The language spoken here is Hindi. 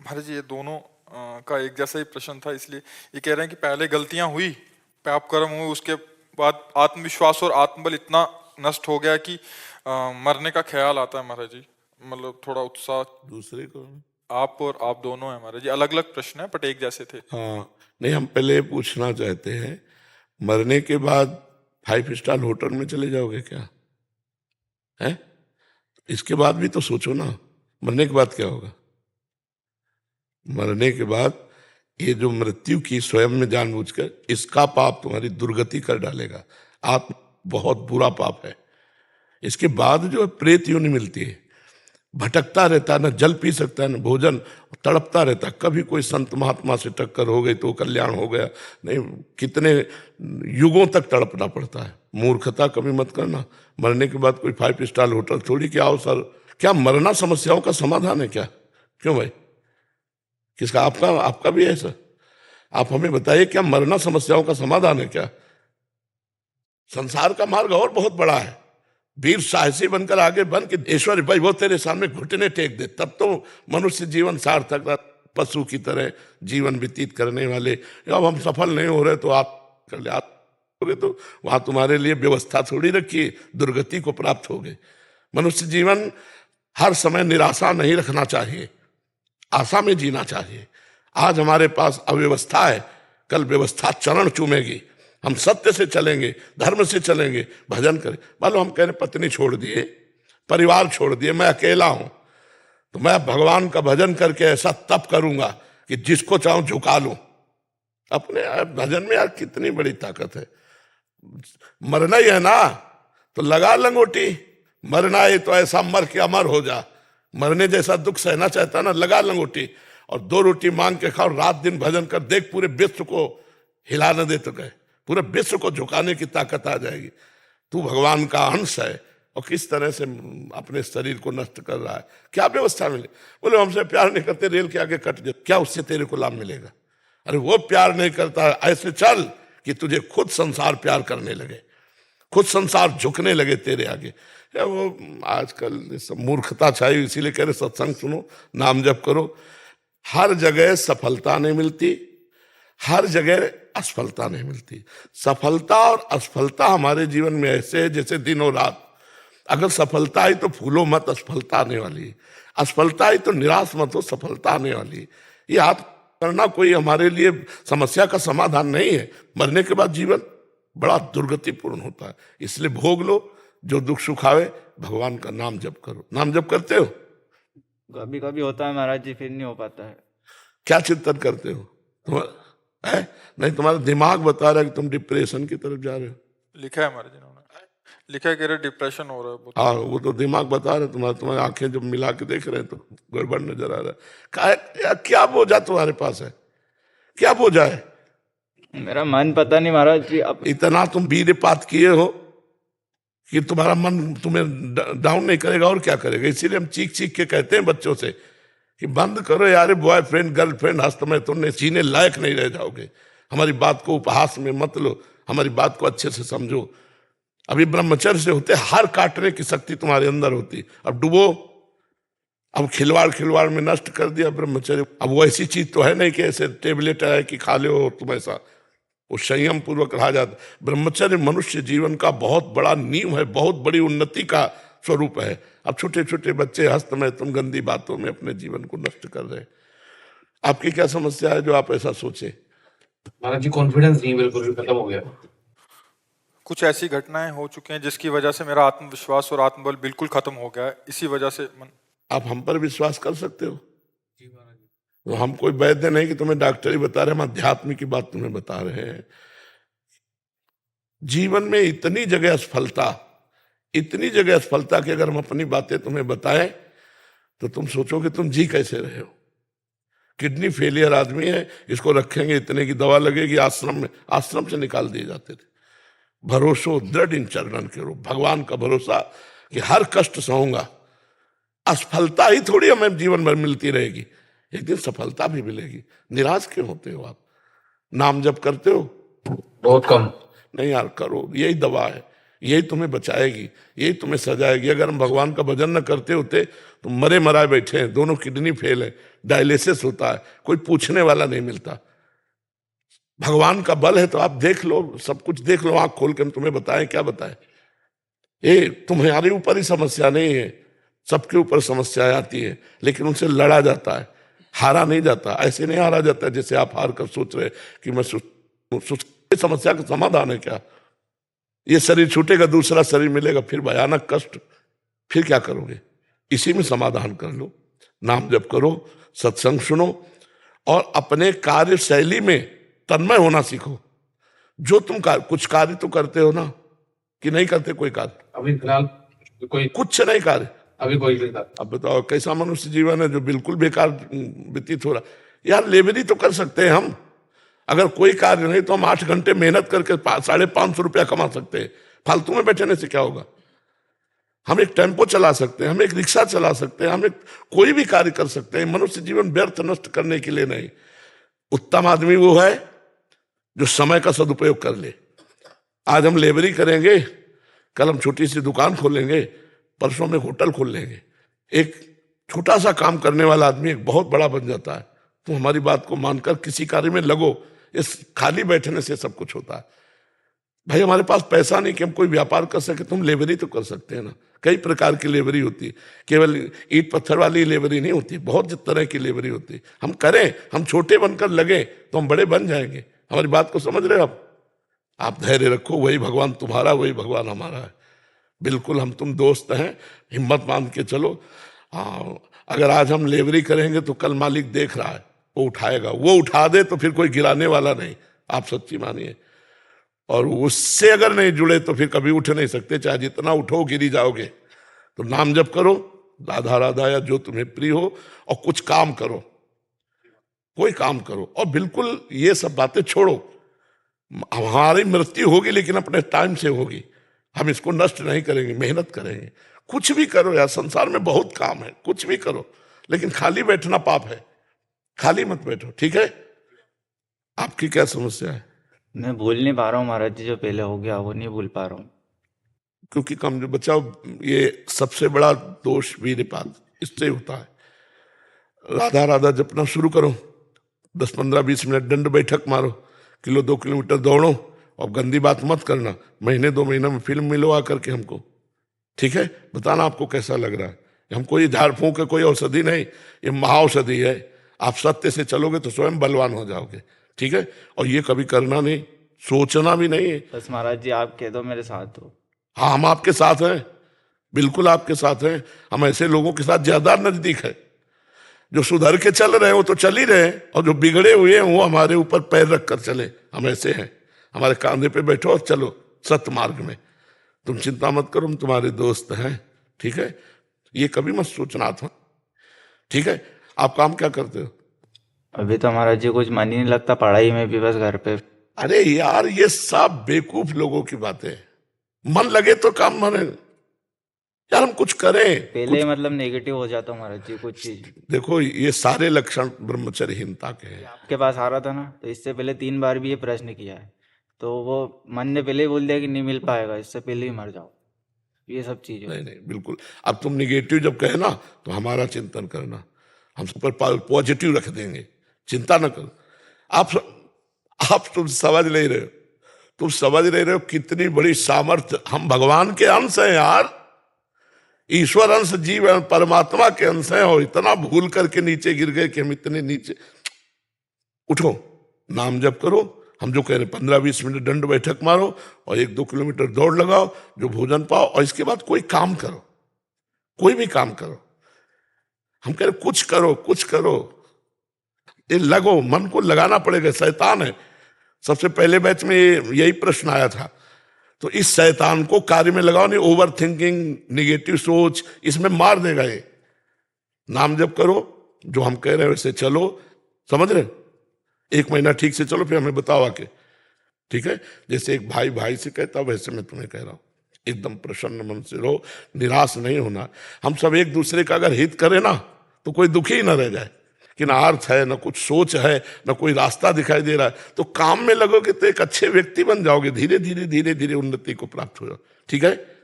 महाराज जी, ये दोनों का एक जैसा ही प्रश्न था, इसलिए ये कह रहे हैं कि पहले गलतियां हुई, पाप कर्म हुए, उसके बाद आत्मविश्वास और आत्मबल इतना नष्ट हो गया कि मरने का ख्याल आता है महाराज जी। मतलब थोड़ा उत्साह। दूसरे को आप और आप दोनों है महाराज जी, अलग अलग प्रश्न है बट एक जैसे थे। हाँ, नहीं, हम पहले पूछना चाहते हैं, मरने के बाद 5 स्टार होटल में चले जाओगे क्या? है? इसके बाद भी तो सोचो ना, मरने के बाद क्या होगा? मरने के बाद ये जो मृत्यु की स्वयं में जानबूझकर, इसका पाप तुम्हारी दुर्गति कर डालेगा। आप बहुत बुरा पाप है। इसके बाद जो है प्रेत योनि मिलती है, भटकता रहता है, न जल पी सकता है न भोजन, तड़पता रहता है। कभी कोई संत महात्मा से टक्कर हो गई तो कल्याण हो गया, नहीं कितने युगों तक तड़पना पड़ता है। मूर्खता कभी मत करना। मरने के बाद कोई 5 स्टार होटल थोड़ी कि आओ सर। क्या मरना समस्याओं का समाधान है क्या? क्यों भाई? किसका? आपका? आपका भी है सर? आप हमें बताइए, क्या मरना समस्याओं का समाधान है क्या? संसार का मार्ग और बहुत बड़ा है। वीर साहसी बनकर आगे बन के ईश्वर भाई वो तेरे सामने घुटने टेक दे, तब तो मनुष्य जीवन सार्थक रहा। पशु की तरह जीवन व्यतीत करने वाले, अब हम सफल नहीं हो रहे तो आप कर ले, आप होगे तो वहां तुम्हारे लिए व्यवस्था थोड़ी रखी, दुर्गति को प्राप्त हो गए। मनुष्य जीवन हर समय निराशा नहीं रखना चाहिए, आशा में जीना चाहिए। आज हमारे पास अव्यवस्था है, कल व्यवस्था चरण चूमेगी। हम सत्य से चलेंगे, धर्म से चलेंगे, भजन करें। मान लो हम कह रहे पत्नी छोड़ दिए, परिवार छोड़ दिए, मैं अकेला हूं, तो मैं भगवान का भजन करके ऐसा तप करूंगा कि जिसको चाहूं झुका लूं। अपने भजन में यार कितनी बड़ी ताकत है। मरना ही है ना, तो लगा लंगोटी। मरना है तो ऐसा मर के अमर हो जा। मरने जैसा दुख सहना चाहता ना, लगा लंगोटी और 2 रोटी मांग के खाओ, रात दिन भजन कर, देख पूरे विश्व को हिला न दे तो गए, पूरे विश्व को झुकाने की ताकत आ जाएगी। तू भगवान का अंश है और किस तरह से अपने शरीर को नष्ट कर रहा है। क्या व्यवस्था मिले? बोले हमसे प्यार नहीं करते, रेल के आगे कट जाए, क्या उससे तेरे को लाभ मिलेगा? अरे वो प्यार नहीं करता, ऐसे चल कि तुझे खुद संसार प्यार करने लगे, खुद संसार झुकने लगे तेरे आगे। या वो आजकल सब मूर्खता छाई, इसीलिए कह रहे सत्संग सुनो, नाम जप करो। हर जगह सफलता नहीं मिलती, हर जगह असफलता नहीं मिलती। सफलता और असफलता हमारे जीवन में ऐसे है जैसे दिन और रात। अगर सफलता आई तो फूलो मत, असफलता आने वाली है। असफलता आई तो निराश मत हो, सफलता आने वाली है। ये आप करना कोई हमारे लिए समस्या का समाधान नहीं है। मरने के बाद जीवन बड़ा दुर्गतिपूर्ण होता है, इसलिए भोग लो जो दुख सुख आवे, भगवान का नाम जप करो। नाम जप करते हो? कभी कभी होता है महाराज जी, फिर नहीं हो पाता है। क्या चिंतन करते हो तुम? नहीं, तुम्हारा दिमाग बता रहा है कि तुम डिप्रेशन की तरफ जा रहे हो। लिखा है महाराज जी ने, लिखा है कह रहे डिप्रेशन हो रहा है बहुत। हाँ, वो तो दिमाग बता रहे तुम्हारा। तुम्हारी आंखें जब मिला के देख रहे हैं तो गड़बड़ नजर आ रहा है। क्या बोझा तुम्हारे पास है? क्या बोझा है? मेरा मन पता नहीं महाराज जी। अब इतना तुम वीरपात किए हो कि तुम्हारा मन तुम्हें डाउन नहीं करेगा और क्या करेगा। इसीलिए हम चीख चीख के कहते हैं बच्चों से कि बंद करो यार, बॉयफ्रेंड गर्लफ्रेंड हस्त में तुमने जीने लायक नहीं रह जाओगे। हमारी बात को उपहास में मत लो, हमारी बात को अच्छे से समझो। अभी ब्रह्मचर्य से होते हर काटने की शक्ति तुम्हारे अंदर होती। अब डूबो, अब खिलवाड़ खिलवाड़ में नष्ट कर दिया ब्रह्मचर्य। अब वो ऐसी चीज तो है नहीं कि ऐसे टेबलेट है कि खा लो और तुम ऐसा, वो संयम पूर्वक रहा जाता। ब्रह्मचर्य मनुष्य जीवन का बहुत बड़ा नींव है, बहुत बड़ी उन्नति का स्वरूप है। अब छोटे छोटे बच्चे हस्त में तुम गंदी बातों में अपने जीवन को नष्ट कर रहे हैं। आपकी क्या समस्या है जो आप ऐसा सोचे? महाराज जी कॉन्फिडेंस नहीं बिल्कुल भी खत्म हो गया। कुछ ऐसी घटनाएं हो चुकी हैं जिसकी वजह से मेरा आत्मविश्वास और आत्मबल बिल्कुल खत्म हो गया है। इसी वजह से आप हम पर विश्वास कर सकते हो? तो हम कोई वैद्य नहीं कि तुम्हें डॉक्टरी बता रहे, हम अध्यात्म की बात तुम्हें बता रहे हैं। जीवन में इतनी जगह असफलता, इतनी जगह असफलता कि अगर हम अपनी बातें तुम्हें बताएं तो तुम सोचोगे तुम जी कैसे रहे हो। किडनी फेलियर आदमी है, इसको रखेंगे, इतने की दवा लगेगी, आश्रम से निकाल दिए जाते थे। भरोसो दृढ़ इन चरणन के रूप, भगवान का भरोसा कि हर कष्ट सहूंगा। असफलता ही थोड़ी हमें जीवन भर मिलती रहेगी, एक दिन सफलता भी मिलेगी। निराश क्यों होते हो आप? नाम जप करते हो? बहुत कम। नहीं यार, करो, यही दवा है। यही तुम्हें बचाएगी, यही तुम्हें सजाएगी। अगर हम भगवान का भजन न करते होते तो मरे मराए बैठे हैं, दोनों किडनी फेल है, डायलिसिस होता है, कोई पूछने वाला नहीं मिलता। भगवान का बल है तो आप देख लो, सब कुछ देख लो, आंख खोल के हम तुम्हें बताएं, क्या बताएं। ये तुम्हारे ऊपर ही समस्या नहीं है, सबके ऊपर समस्याएं आती है, लेकिन उनसे लड़ा जाता है, हारा नहीं जाता। ऐसे नहीं हारा जाता जैसे आप हार कर सोच रहे कि मैं समस्या का समाधान है क्या। ये शरीर छूटेगा, दूसरा शरीर मिलेगा, फिर भयानक कष्ट, फिर क्या करोगे। इसी में समाधान कर लो, नाम जप करो, सत्संग सुनो और अपने कार्य शैली में तन्मय होना सीखो। जो तुम कुछ कार्य तो करते हो ना, कि नहीं करते कोई कार्य? अभी फिलहाल कोई कुछ नहीं कार्य, अभी कोई नहीं था। अब बताओ कैसा मनुष्य जीवन है जो बिल्कुल बेकार व्यतीत हो रहा। यार लेबरी तो कर सकते हैं हम, अगर कोई कार्य नहीं तो हम 8 घंटे मेहनत करके 550 रुपया कमा सकते हैं। फालतू में बैठने से क्या होगा। हम एक टेम्पो चला सकते हैं, हम एक रिक्शा चला सकते हैं, हम एक कोई भी कार्य कर सकते हैं। मनुष्य जीवन व्यर्थ नष्ट करने के लिए नहीं। उत्तम आदमी वो है जो समय का सदुपयोग कर ले। आज हम लेबरी करेंगे, कल हम छोटी सी दुकान खोलेंगे, परसों में होटल खोल लेंगे। एक छोटा सा काम करने वाला आदमी एक बहुत बड़ा बन जाता है। तो हमारी बात को मानकर किसी कार्य में लगो। इस खाली बैठने से सब कुछ होता है। भाई हमारे पास पैसा नहीं कि हम कोई व्यापार कर सके, तुम लेबरी तो कर सकते हैं ना। कई प्रकार की लेबरी होती है, केवल ईंट पत्थर वाली लेबरी नहीं होती, बहुत तरह की लेबरी होती है। हम करें, हम छोटे बनकर लगे तो हम बड़े बन जाएंगे। हमारी बात को समझ रहे हो आप धैर्य रखो, वही भगवान तुम्हारा, वही भगवान हमारा है। बिल्कुल हम तुम दोस्त हैं, हिम्मत मान के चलो। हाँ, अगर आज हम लेबरी करेंगे तो कल मालिक देख रहा है, वो उठाएगा। वो उठा दे तो फिर कोई गिराने वाला नहीं, आप सच्ची मानिए। और उससे अगर नहीं जुड़े तो फिर कभी उठ नहीं सकते, चाहे जितना उठो गिरी जाओगे। तो नाम जप करो, राधा राधा या जो तुम्हें प्रिय हो, और कुछ काम करो, कोई काम करो। और बिल्कुल ये सब बातें छोड़ो। हमारी मृत्यु होगी लेकिन अपने टाइम से होगी, हम इसको नष्ट नहीं करेंगे, मेहनत करेंगे। कुछ भी करो यार, संसार में बहुत काम है, कुछ भी करो, लेकिन खाली बैठना पाप है। खाली मत बैठो, ठीक है। आपकी क्या समस्या है? मैं भूल नहीं पा रहा हूँ महाराज जी, जो पहले हो गया वो नहीं भूल पा रहा हूँ। क्योंकि कम जो बचाओ, ये सबसे बड़ा दोष वीरपात इससे होता है। राधा राधा जपना शुरू करो, 10-15-20 मिनट दंड बैठक मारो, 1-2 किलोमीटर दौड़ो। और गंदी बात मत करना, महीने 2 महीने में फिल्म मिलवा करके हमको, ठीक है। बताना आपको कैसा लग रहा है। हम कोई झाड़ फूंक कोई औषधि नहीं, ये महाऔषधि है। आप सत्य से चलोगे तो स्वयं बलवान हो जाओगे, ठीक है। और ये कभी करना नहीं, सोचना भी नहीं है। बस महाराज जी आप कह दो मेरे साथ हो। हाँ, हम आपके साथ हैं, बिल्कुल आपके साथ हैं। हम ऐसे लोगों के साथ ज्यादा नजदीक है। जो सुधर के चल रहे हैं वो तो चल ही रहे हैं, और जो बिगड़े हुए हैं वो हमारे ऊपर पैर रख कर चले। हम ऐसे हैं, हमारे कांधे पे बैठो और चलो सत्य मार्ग में। तुम चिंता मत करो, हम तुम्हारे दोस्त हैं, ठीक है। ये कभी मत सोचना था, ठीक है। आप काम क्या करते हो? अभी तो महाराज जी कुछ मन ही नहीं लगता पढ़ाई में भी, बस घर पे। अरे यार, ये सब बेवकूफ लोगों की बातें। मन लगे तो काम बने यार, हम कुछ करें। पहले मतलब नेगेटिव हो जाता हूँ महाराज जी कुछ चीज। देखो, ये सारे लक्षण ब्रह्मचर्यहीनता के हैं। आपके पास आ रहा था ना, तो इससे पहले 3 बार भी ये प्रश्न किया है, तो वो मन ने पहले ही बोल दिया कि नहीं मिल पाएगा, इससे पहले ही मर जाओ। ये सब चीजें नहीं नहीं, बिल्कुल। अब तुम निगेटिव जब कहे ना तो हमारा चिंतन करना, हम सब पर पॉजिटिव रख देंगे, चिंता न करो। आप तुम समझ नहीं रहे हो, तुम समझ नहीं रहे हो कितनी बड़ी सामर्थ्य। हम भगवान के अंश हैं यार, ईश्वर अंश, जीव परमात्मा के अंश हैं, और इतना भूल करके नीचे गिर गए कि हम इतने नीचे। उठो, नाम जप करो। हम जो कह रहे 15-20 मिनट दंड बैठक मारो और 1-2 किलोमीटर दौड़ लगाओ, जो भोजन पाओ, और इसके बाद कोई काम करो, कोई भी काम करो। हम कह रहे कुछ करो, कुछ करो, ये लगो, मन को लगाना पड़ेगा। शैतान है, सबसे पहले बैच में यही प्रश्न आया था। तो इस शैतान को कार्य में लगाओ नहीं। ओवर थिंकिंग, निगेटिव सोच, इसमें मार देगा ये। नाम जप करो, जो हम कह रहे हैं वैसे चलो, समझ रहे। 1 महीना ठीक से चलो, फिर हमें बताओ आके, ठीक है। जैसे एक भाई भाई से कहता वैसे मैं तुम्हें कह रहा हूं। एकदम प्रसन्न मन से रहो, निराश नहीं होना। हम सब एक दूसरे का अगर हित करें ना तो कोई दुखी ही ना रह जाए कि ना अर्थ है, ना कुछ सोच है, ना कोई रास्ता दिखाई दे रहा है। तो काम में लगोगे तो एक अच्छे व्यक्ति बन जाओगे, धीरे धीरे धीरे धीरे उन्नति को प्राप्त हो जाओ, ठीक है।